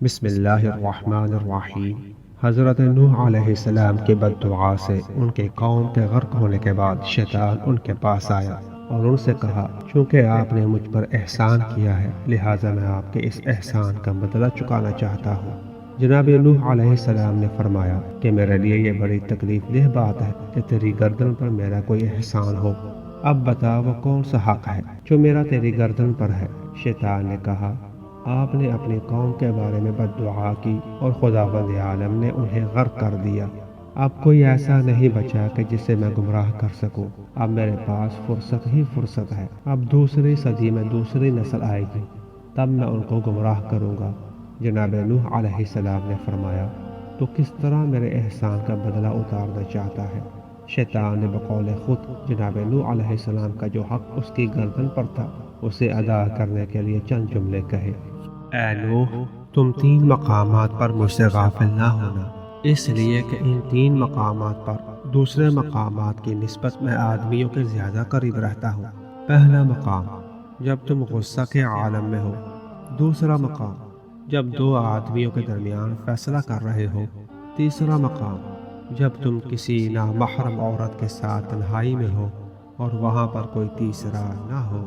بسم اللہ الرحمن الرحیم۔ حضرت نوح علیہ السلام کی بد دعا سے ان کے قوم کے غرق ہونے کے بعد شیطان ان کے پاس آیا اور ان سے کہا، چونکہ آپ نے مجھ پر احسان کیا ہے لہٰذا میں آپ کے اس احسان کا بدلہ چکانا چاہتا ہوں۔ جناب نوح علیہ السلام نے فرمایا کہ میرے لیے یہ بڑی تکلیف دہ بات ہے کہ تیری گردن پر میرا کوئی احسان ہو۔ اب بتا وہ کون سا حق ہے جو میرا تیری گردن پر ہے؟ شیطان نے کہا، آپ نے اپنی قوم کے بارے میں بد دعا کی اور خداوند عالم نے انہیں غرق کر دیا۔ اب کوئی ایسا نہیں بچا کہ جسے میں گمراہ کر سکوں۔ اب میرے پاس فرصت ہی فرصت ہے۔ اب دوسری صدی میں دوسری نسل آئے گی، تب میں ان کو گمراہ کروں گا۔ جناب نوح علیہ السلام نے فرمایا، تو کس طرح میرے احسان کا بدلہ اتارنا چاہتا ہے؟ شیطان نے بقول خود جناب نوح علیہ السلام کا جو حق اس کی گردن پر تھا اسے ادا کرنے کے لیے چند جملے کہے۔ اے نوح، تم 3 مقامات پر مجھ سے غافل نہ ہونا، اس لیے کہ ان 3 مقامات پر دوسرے مقامات کی نسبت میں آدمیوں کے زیادہ قریب رہتا ہوں۔ پہلا مقام، جب تم غصہ کے عالم میں ہو۔ دوسرا مقام، جب 2 آدمیوں کے درمیان فیصلہ کر رہے ہو۔ تیسرا مقام، جب تم کسی نامحرم عورت کے ساتھ تنہائی میں ہو اور وہاں پر کوئی تیسرا نہ ہو۔